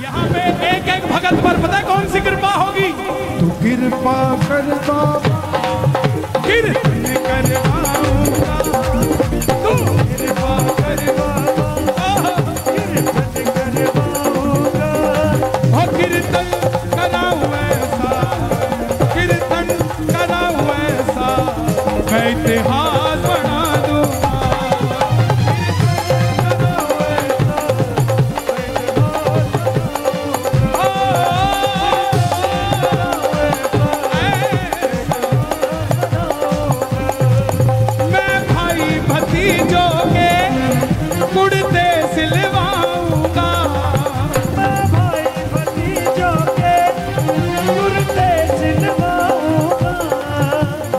यहाँ पे एक एक भगत पर पता है कौन सी कृपा होगी? तू कृपा कर बाबा, कीर्तन करवाऊंगा, तू कृपा कर बाबा, कीर्तन करवाऊंगा, हो कीर्तन कराऊं ऐसा, कीर्तन कराऊं ऐसा, मैं इतिहास बना दूंगा। मैं भाई भतीजों के कुर्ते सिलवाऊंगा, मैं भाई भतीजों के कुर्ते सिलवाऊंगा।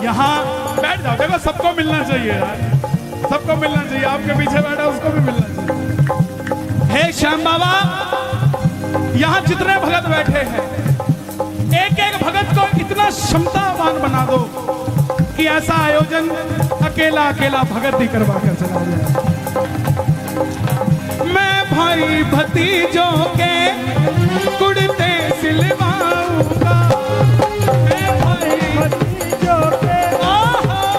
यहाँ बैठ जाओ। देखो सबको मिलना चाहिए यार, सबको मिलना चाहिए। आपके पीछे बैठा उसको भी मिलना चाहिए। हे श्याम बाबा, यहाँ जितने भगत बैठे हैं, एक एक भगत को इतना क्षमतावान बना दो कि ऐसा आयोजन अकेला अकेला भगत ही करवा कर चला जाए। मैं भाई भतीजों के कुर्ते सिलवाऊंगा, मैं भाई भतीजों के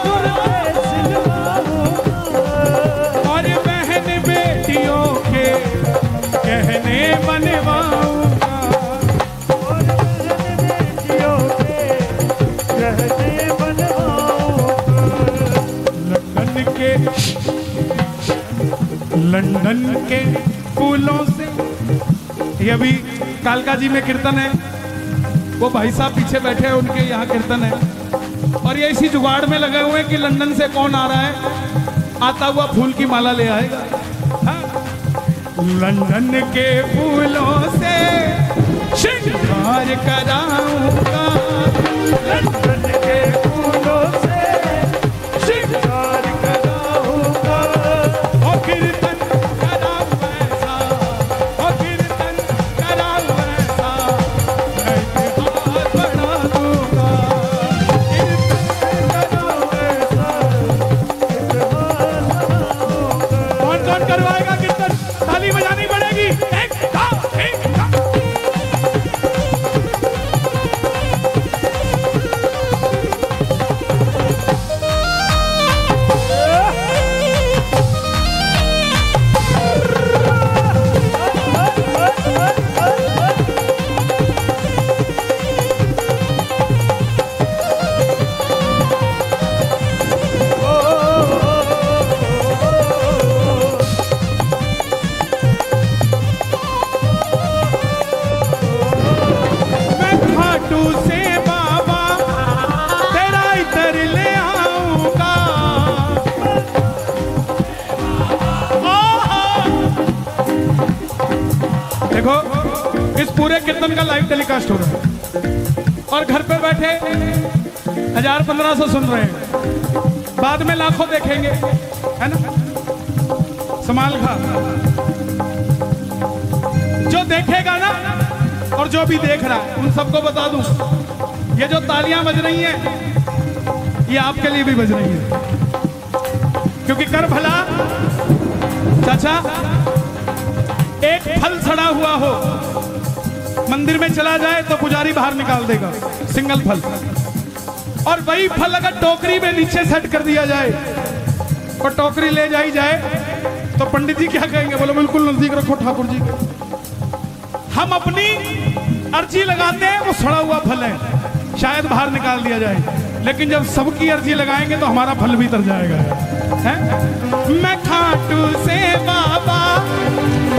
कुर्ते सिलवाऊंगा, और बहन बेटियों के गहने बनवाऊंगा। और बहन बेटियों के गहने बनवाऊंगा। लंदन के फूलों से, ये अभी कालका जी में कीर्तन है, वो भाई साहब पीछे बैठे हैं, उनके यहाँ कीर्तन है। और ये इसी जुगाड़ में लगे हुए हैं कि लंदन से कौन आ रहा है, आता हुआ फूल की माला ले आएगा। हाँ? लंदन के फूलों से श्रृंगार कराऊंगा, लंदन के फूलों से श्रृंगार कराऊंगा, ओ कीर्तन कराऊं ऐसा, ओ कीर्तन कराऊं ऐसा, मैं इतिहास बना दूंगा। कीर्तन कराऊं ऐसा। कौन कौन करवाएगा कीर्तन? ताली बजानी पड़ेगी। एक था, एक था। मैं खाटू से बाबा तेरा इतर ले आऊंगा। देखो इस पूरे कीर्तन का लाइव टेलीकास्ट हो रहा है और घर पे बैठे 1000-1500 सुन रहे हैं, बाद में लाखों देखेंगे, है ना? संभाल खा। जो देखेगा ना और जो भी देख रहा है, उन सबको बता दूं, ये जो तालियां बज रही हैं ये आपके लिए भी बज रही है। क्योंकि कर भला चाचा, एक फल सड़ा हुआ हो मंदिर में चला जाए तो पुजारी बाहर निकाल देगा, सिंगल फल। और वही फल अगर टोकरी में नीचे सेट कर दिया जाए और टोकरी ले जाई जाए तो पंडित जी क्या कहेंगे? बोलो बिल्कुल नजदीक रखो ठाकुर जी। हम अपनी अर्जी लगाते हैं, वो सड़ा हुआ फल है, शायद बाहर निकाल दिया जाए, लेकिन जब सबकी अर्जी लगाएंगे तो हमारा फल भी तर जाएगा, है? मैं खाटू से बाबा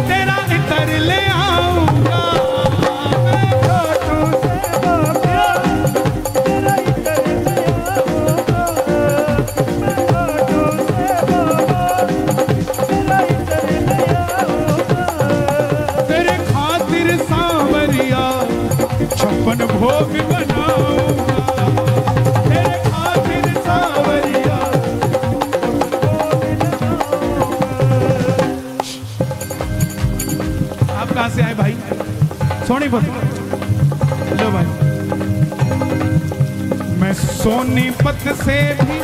तेरा इतर ले आऊंगा, मैं खाटू से बाबा तेरा इतर ले आऊंगा, मैं खाटू से बाबा तेरा इतर ले आऊंगा, तेरे खातिर सांवरिया 56 भोग बनाऊंगा, तेरे खातिर सांवरिया। आप कहां से आए भाई? सोनीपत। लो भाई, मैं सोनीपत से भी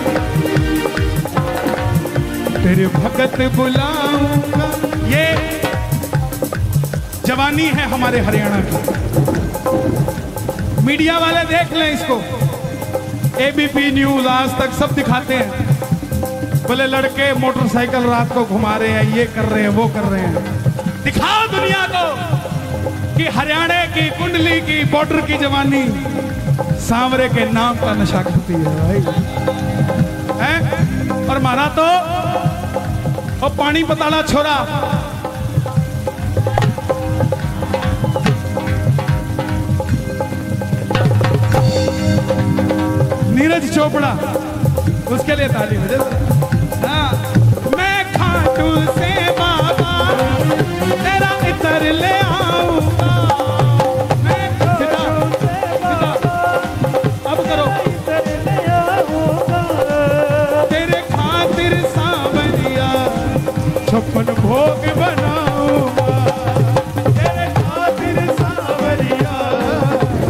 तेरे भगत बुलाऊंगा। ये जवानी है हमारे हरियाणा की। मीडिया वाले देख लें इसको, एबीपी न्यूज, आज तक सब दिखाते हैं, बोले लड़के मोटरसाइकिल रात को घुमा रहे हैं, ये कर रहे हैं, वो कर रहे हैं। दिखाओ दुनिया को कि हरियाणा की कुंडली की बॉर्डर की जवानी सांवरे के नाम का नशा करती है भाई, हैं? और मारा तो वो पानी पताड़ा छोरा, नीरज चोपड़ा, उसके लिए ताली बजे। हाँ, मैं खाटू से बाबा तेरा इतर ले आऊंगा, मैं खाटू से बाबा अब करो इतर ले आऊंगा, तेरे खातिर सांवरिया 56 भोग बनाऊंगा, तेरे खातिर सांवरिया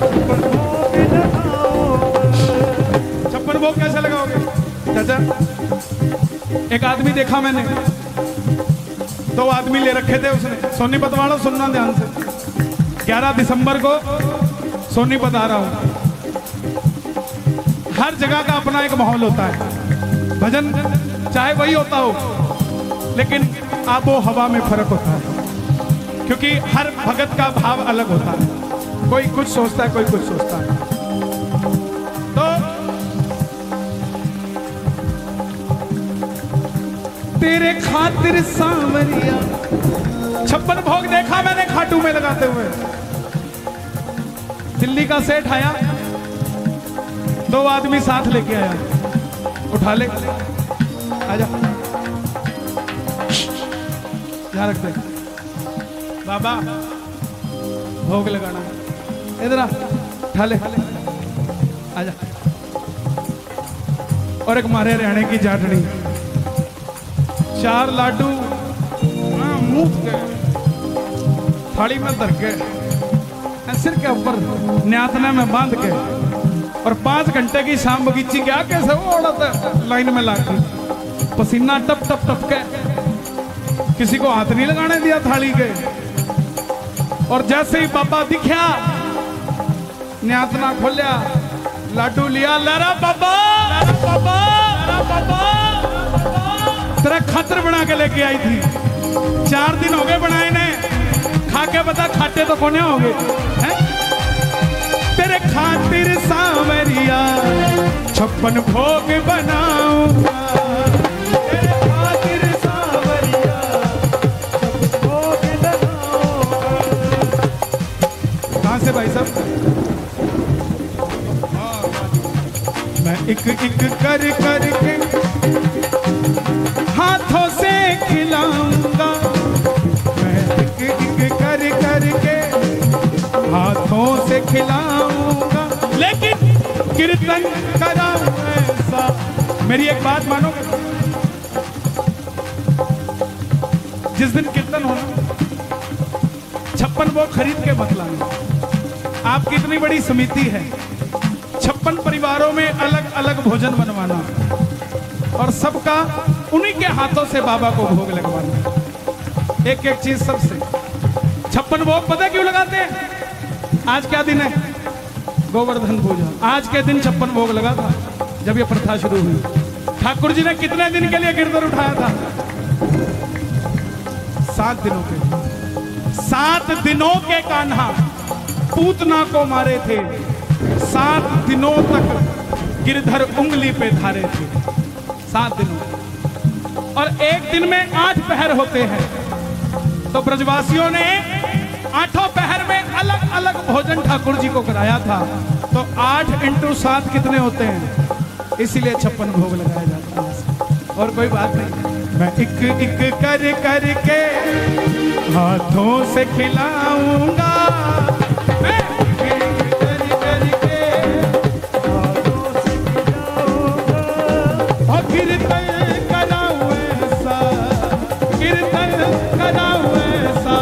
56 भोग लगाऊंगा। 56 भोग कैसे लगाओगे चाचा? एक आदमी देखा मैंने, 2 आदमी ले रखे थे उसने। सोनीपत वालों सुनना ध्यान से, 11 दिसंबर को सोनीपत आ रहा हूं। हर जगह का अपना एक माहौल होता है, भजन चाहे वही होता हो, लेकिन आबो हवा में फर्क होता है, क्योंकि हर भगत का भाव अलग होता है। कोई कुछ सोचता है, कोई कुछ सोचता है। तो तेरे खातिर सांवरिया 56 भोग देखा मैंने खाटू में लगाते हुए। दिल्ली का सेठ आया, 2 आदमी साथ लेके आया, उठा ले, आजा, यहाँ रख दे बाबा, भोग लगाना, इधर आ, उठा ले, आजा। और एक मारे हरियाणे की जाटनी, 4 लाडू मुंह के थाली में धर के सिर के ऊपर न्यातना में बांध के, और 5 घंटे की शाम बगीची गया, कैसे वो औरत लाइन में लाके पसीना टप टप टप के, किसी को हाथ नहीं लगाने दिया थाली के। और जैसे ही बाबा दिखा, न्यातना खोलिया, लाडू लिया, लरा बाबा, लरा बाबा, लरा बाबा, तेरा खातर बना के लेके आई थी। 4 दिन हो गए बनाए ने, खा के बता खाते तो कोने हो गए हैं? तेरे खातिर सांवरिया 56 भोग बनाऊंगा, तेरे खातिर सांवरिया 56 भोग बनाऊंगा। कहां से भाई साहब? मैं एक एक कर करके हाथों से खिलाऊंगा, मैं एक एक कर करके हाथों से खिलाऊंगा, लेकिन कीर्तन कराऊं ऐसा। मेरी एक बात मानोगे? जिस दिन कीर्तन होना, 56 वो खरीद के मत लाना। आपकी इतनी बड़ी समिति है, 56 परिवारों में अलग अलग भोजन बनवाना, और सबका उन्हीं के हाथों से बाबा को भोग लगवाना। एक एक चीज सबसे। 56 भोग पता क्यों लगाते हैं? आज क्या दिन है? गोवर्धन पूजा। आज के दिन 56 भोग लगा था जब ये प्रथा शुरू हुई। ठाकुर जी ने कितने दिन के लिए गिरधर उठाया था? 7 दिनों के। 7 दिनों के कान्हा पूतना को मारे थे, 7 दिनों तक गिरधर उंगली पे धारे थे, 7 दिनों। और एक दिन में 8 पहर होते हैं, तो ब्रजवासियों ने 8 पहर में अलग अलग भोजन ठाकुर जी को कराया था। तो 8 × 7 कितने होते हैं? इसीलिए 56 भोग लगाए जाते हैं, और कोई बात नहीं। मैं एक एक कर करके हाथों से खिलाऊंगा, मैं एक एक कर करके हाथों से खिलाऊंगा, और कीर्तन कराऊं ऐसा, कीर्तन कराऊं ऐसा,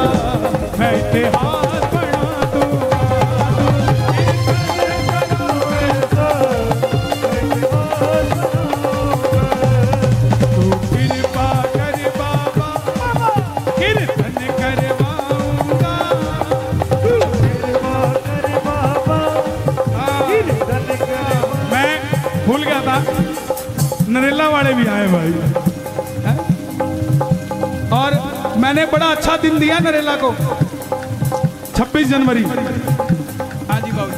मैं इतिहास बना दूंगा, कीर्तन कराऊं ऐसा, मैं इतिहास बनाऊंगा। तू कृपा कर बाबा, कीर्तन करवाऊंगा, भूल गया था, नरेला वाले भी आए भाई हैं? और मैंने बड़ा अच्छा दिन दिया नरेला को, 26 जनवरी। हाँ जी बाबू,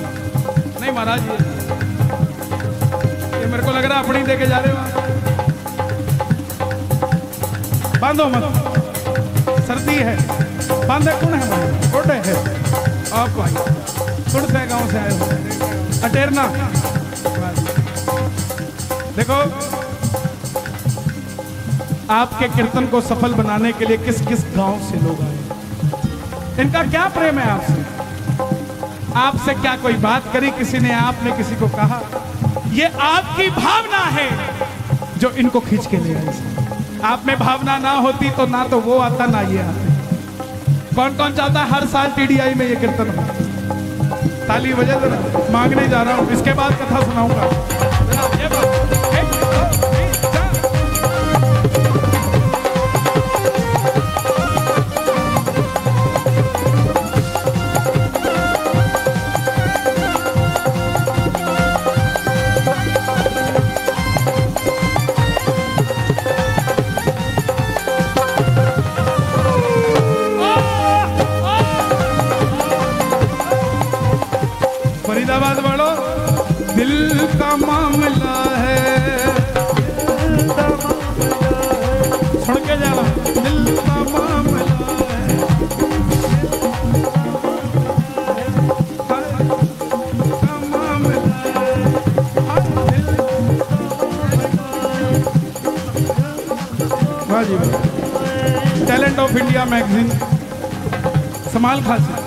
नहीं महाराज ये मेरे को लग रहा अपनी दे के जा रहे हो। बांधो मत, सर्दी है, बांधे कौन है भाई? छोटे है आप भाई, सुनते गांव से आए हो, अटेरना। देखो आपके कीर्तन को सफल बनाने के लिए किस किस गांव से लोग आए, इनका क्या प्रेम है आपसे? आपसे क्या कोई बात करी किसी ने, आपने किसी को कहा? ये आपकी भावना है जो इनको खींच के ले आई। आप में भावना ना होती तो ना तो वो आता ना ये आता। कौन कौन चाहता है हर साल टीडीआई में ये कीर्तन हो? ताली बजे जरा, मांगने जा रहा हूं, इसके बाद कथा सुनाऊंगा। फरीदाबाद वालों, दिल का मामला है, सुन के जाना, दिल का मामला है, का मामला है। टैलेंट ऑफ इंडिया मैगजीन, समाल खासी।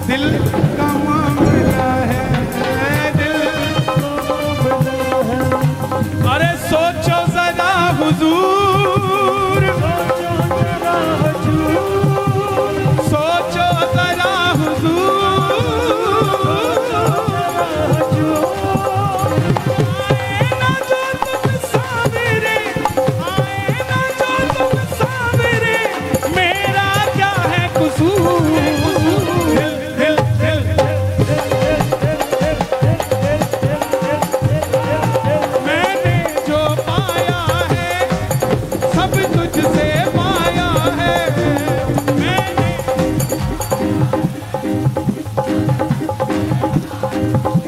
दिल का मामला है, दिल अरे सोचो जरा हुजूर, सोचो जरा हुजूर, आए ना जो तुम सावरे, आए ना जो तुम सावरे, मेरा क्या है कसूर?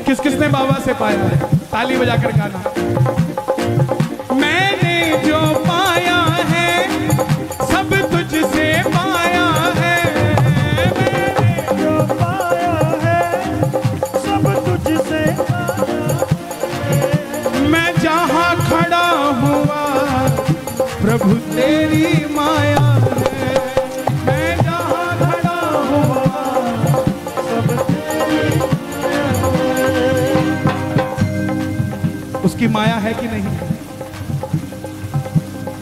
किस किसने बाबा से पाया है? ताली बजाकर गाना। मैंने जो पाया है सब तुझसे पाया है, मैंने जो पाया है सब तुझसे पाया है। मैं जहाँ खड़ा हुआ प्रभु तेरी माया है, मैं जहाँ खड़ा हुआ सब तेरी उसकी माया है कि नहीं?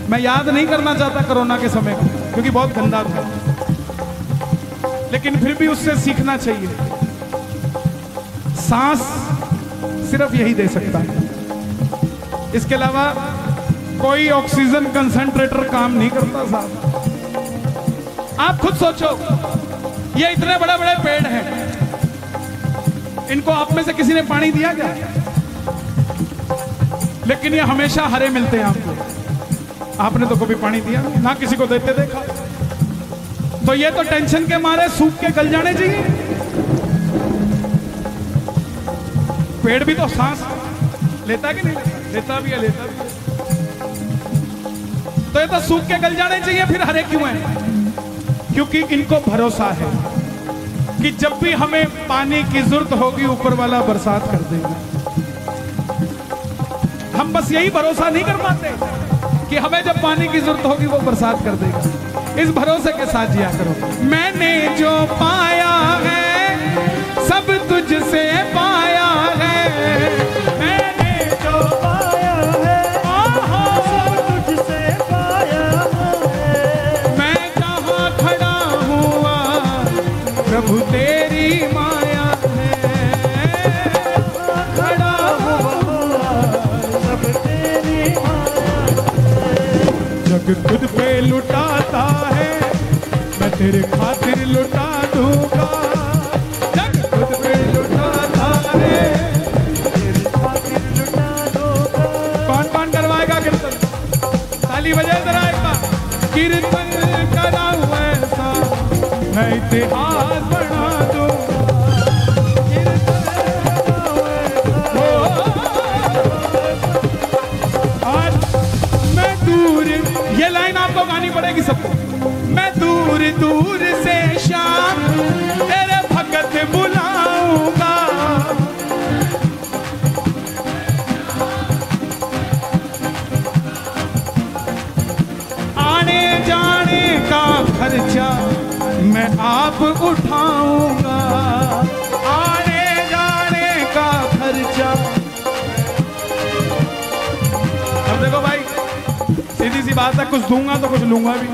मैं याद नहीं करना चाहता कोरोना के समय को, क्योंकि बहुत गंदा था, लेकिन फिर भी उससे सीखना चाहिए। सांस सिर्फ यही दे सकता है, इसके अलावा कोई ऑक्सीजन कंसंट्रेटर काम नहीं करता साहब। आप खुद सोचो, ये इतने बड़े बड़े पेड़ हैं, इनको आप में से किसी ने पानी दिया क्या? लेकिन ये हमेशा हरे मिलते हैं आपको। आपने तो कभी पानी दिया ना, किसी को देते देखा? तो ये तो टेंशन के मारे सूख के गल जाने चाहिए। पेड़ भी तो सांस लेता कि नहीं लेता? लेता भी है, लेता भी है। तो ये तो सूख के गल जाने चाहिए, फिर हरे क्यों हैं? क्योंकि इनको भरोसा है कि जब भी हमें पानी की जरूरत होगी ऊपर वाला बरसात कर देगा। हम बस यही भरोसा नहीं कर पाते कि हमें जब पानी की जरूरत होगी वो बरसात कर देगा। इस भरोसे के साथ जिया करो। मैंने जो पाया है सब तुझसे पाया है, मैंने जो पाया है सब तुझसे पाया है। मैं जहाँ खड़ा हुआ प्रभु तेरी माया है, खड़ा हुआ सब तेरी माया जग खुद पे लुटाता है, मैं तेरे खातिर लुटा दूंगा। जग खुद पे लुटाता मैं इतिहास बना दूंगा। आज मैं दूर, ये लाइन आपको गानी पड़ेगी सबको। मैं दूर दूर से शाम तेरे भगत बुलाऊंगा। आने जाने का खर्चा मैं आप उठाऊंगा। आने जाने का खर्चा। अब देखो भाई, सीधी सी बात है, कुछ दूंगा तो कुछ लूंगा भी।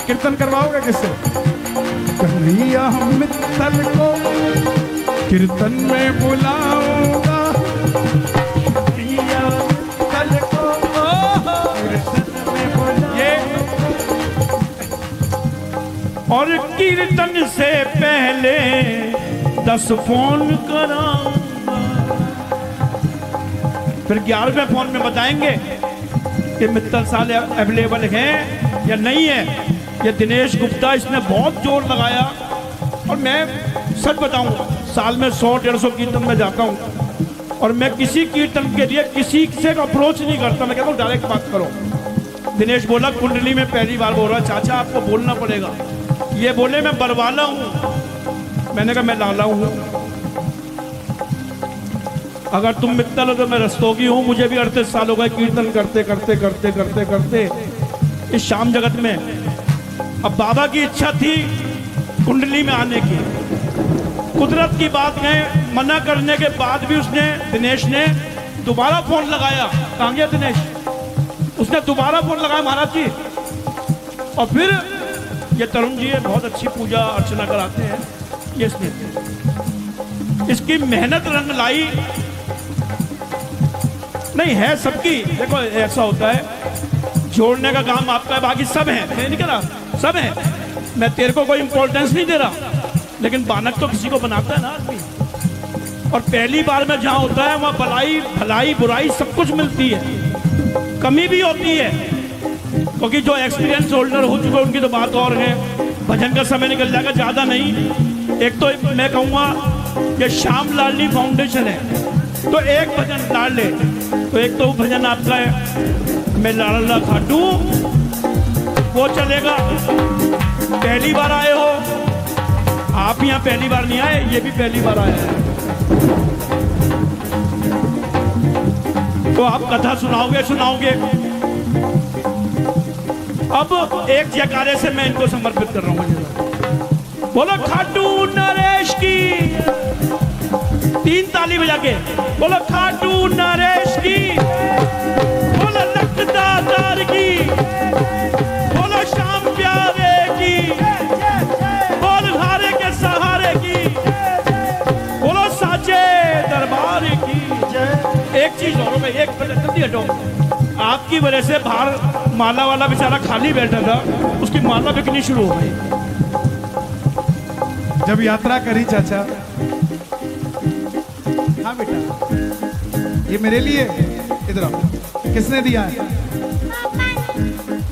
कीर्तन करवाओगे किससे? कन्हैया मित्तल को कीर्तन में बुलाऊंगा। कन्हैया मित्तल को कीर्तन में बुलाऊंगा। और कीर्तन से पहले 10 फोन कराऊंगा। फिर 11वें फोन में बताएंगे कि मित्तल साल अवेलेबल हैं या नहीं है। ये दिनेश गुप्ता, इसने बहुत जोर लगाया। और मैं सच बताऊं, साल में 100-150 कीर्तन में जाता हूं और मैं किसी कीर्तन के लिए किसी से अप्रोच नहीं करता। मैं कहता हूं डायरेक्ट बात करो। दिनेश बोला कुंडली में पहली बार बोल रहा, चाचा आपको बोलना पड़ेगा। ये बोले मैं बरवाला हूं। मैंने कहा मैं लाला हूं। अगर तुम मित्तल हो तो मैं रस्तोगी हूं। मुझे भी 38 साल हो गए कीर्तन करते करते करते करते करते इस शाम जगत में। अब बाबा की इच्छा थी कुंडली में आने की। कुदरत की बात है, मना करने के बाद भी उसने, दिनेश ने दोबारा फोन लगाया। कहाँ गया दिनेश? उसने दोबारा फोन लगाया महाराज जी। और फिर ये तरुण जी बहुत अच्छी पूजा अर्चना कराते हैं। ये इसकी मेहनत रंग लाई। नहीं है सबकी। देखो ऐसा होता है, जोड़ने का काम आपका है, बाकी सब है। मैं नहीं कह रहा सब है, मैं तेरे को कोई इंपॉर्टेंस नहीं दे रहा, लेकिन बानक तो किसी को बनाता है ना आदमी। और पहली बार में जहाँ होता है वहाँ भलाई भलाई बुराई सब कुछ मिलती है, कमी भी होती है। क्योंकि जो एक्सपीरियंस होल्डर हो चुके उनकी तो बात और है। भजन का समय निकल जाएगा, ज़्यादा नहीं। एक तो मैं कहूँगा कि श्याम लाडली फाउंडेशन है, तो एक भजन डाल ले। तो एक तो भजन आपका है, मैं लाडला खाटू, वो चलेगा। पहली बार आए हो आप, यहाँ पहली बार नहीं आए, ये भी पहली बार आए हैं, तो आप कथा सुनाओगे। अब एक जयकारे से मैं इनको समर्पित कर रहा हूँ। बोलो खाटू नरेश की, 3 ताली बजा के बोलो खाटू नरेश की, बोलो लखदातार की, बोलो श्याम प्यारे की, बोल हारे के सहारे की, बोलो साचे दरबार की। एक चीज और भाई, एक मिनट जल्दी हटो। आपकी वजह से बाहर माला वाला बेचारा खाली बैठा था, उसकी माला बिकनी शुरू हो गई। जब यात्रा करी चाचा, हाँ बेटा, ये मेरे लिए, इधर आओ, किसने दिया है?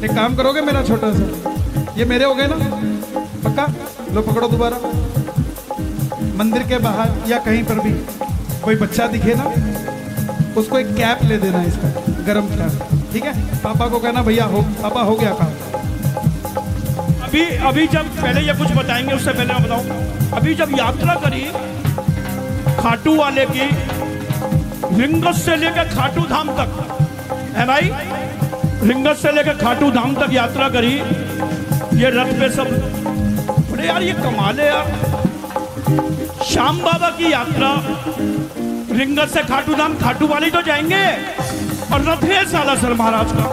एक काम करोगे मेरा छोटा सा, ये मेरे हो गए ना पक्का? लो पकड़ो दोबारा। मंदिर के बाहर या कहीं पर भी कोई बच्चा दिखे ना, उसको एक कैप ले देना, इसका गरम कैप, ठीक है? पापा को कहना भैया हो, पापा हो गया काम। अभी जब पहले ये कुछ बताएंगे, उससे पहले मैं बताऊं, अभी जब यात्रा करी खाटू वाले की, लिंगस से लेकर खाटू धाम तक है भाई, लिंगस से लेकर खाटू धाम तक यात्रा करी। ये रथ पे सब, अरे यार ये कमाल है यार। श्याम बाबा की यात्रा लिंगस से खाटू धाम, खाटू वाले तो जाएंगे और रथ है सालासर महाराज का।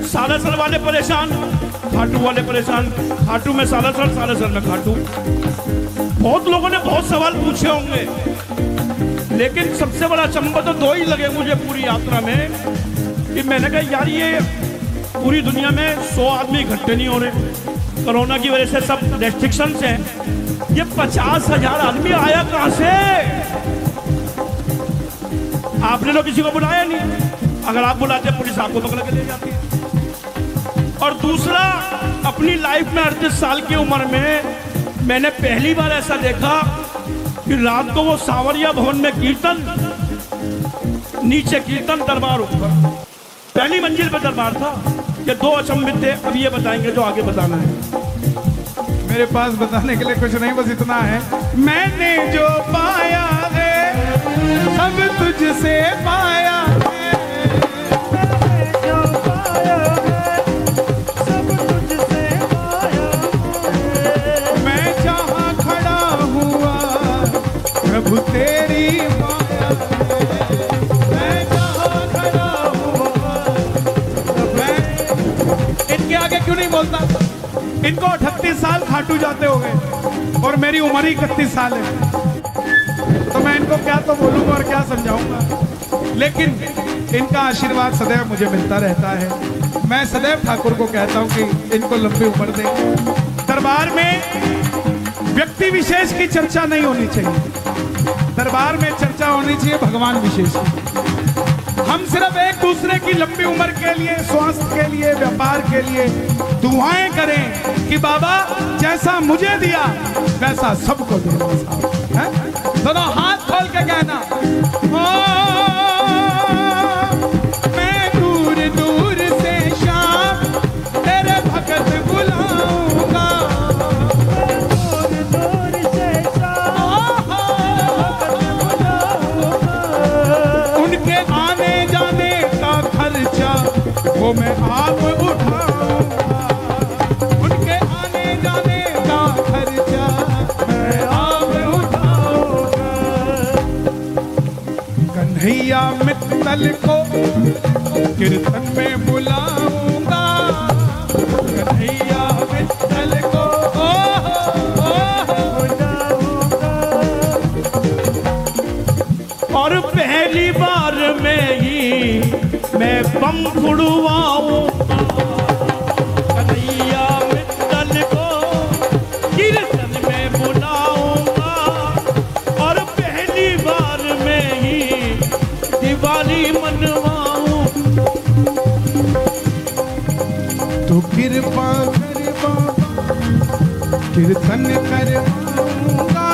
सालासर वाले परेशान, खाटू वाले परेशान, खाटू में सालासर, सालासर में खाटू। बहुत लोगों ने बहुत सवाल पूछे होंगे, लेकिन सबसे बड़ा अचंभा तो 2 ही लगे मुझे पूरी यात्रा में, कि मैंने कहा यार ये पूरी दुनिया में 100 आदमी इकट्ठे नहीं हो रहे, कोरोना की वजह से सब रेस्ट्रिक्शंस हैं, ये 50,000 आदमी आया कहां से? आपने तो किसी को बुलाया नहीं। अगर आप बुलाते पुलिस आपको पकड़ के ले जाती है। और दूसरा, अपनी लाइफ में 38 साल की उम्र में मैंने पहली बार ऐसा देखा कि रात को वो सांवरिया भवन में कीर्तन, नीचे कीर्तन, दरबार ऊपर, पहली मंजिल पे दरबार था। ये दो अचंभित थे। अब ये बताएंगे जो आगे बताना है। मेरे पास बताने के लिए कुछ नहीं, बस इतना है, मैंने जो पाया है सब तुझसे पाया है, जो पाया है सब तुझसे पाया है। मैं जहाँ खड़ा हुआ प्रभु तेरी माया है, मैं जहाँ खड़ा हुआ। मैं इनके आगे क्यों नहीं बोलता? इनको 38 साल खाटू जाते हो गए और मेरी उम्र ही 31 साल है, तो मैं इनको क्या तो बोलूंगा और क्या समझाऊंगा। लेकिन इनका आशीर्वाद सदैव मुझे मिलता रहता है। मैं सदैव ठाकुर को कहता हूं कि इनको लंबी उम्र दे। दरबार में व्यक्ति विशेष की चर्चा नहीं होनी चाहिए, दरबार में चर्चा होनी चाहिए भगवान विशेष की। हम सिर्फ एक दूसरे की लंबी उम्र के लिए, स्वास्थ्य के लिए, व्यापार के लिए दुआएं करें कि बाबा जैसा मुझे दिया वैसा सबको देना साहब, है? दोनों हाथ खोल के कहना, ओ मैं दूर दूर से शाम तेरे भगत बुलाऊंगा, दूर दूर से शाम उनके आने जाने का खर्चा वो मैं आप उठाऊंगा, उनके आने जाने का खर्चा मैं आप उठाऊंगा। कन्हैया मित्तल को कीर्तन में बुलाऊंगा, कन्हैया मित्तल को और पहली बार में ही मैं बम फुड़वाऊंगा, कन्हैया मित्तल को कीर्तन में बुलाऊंगा, और पहली बार में ही दिवाली मनवाऊं। तो कृपा कर बाबा कीर्तन करवाऊंगा,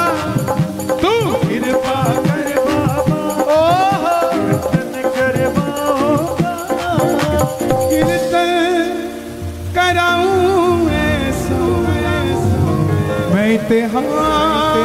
तू कृपा कर बाबा, कीर्तन कराऊं ऐसा मैं इतिहास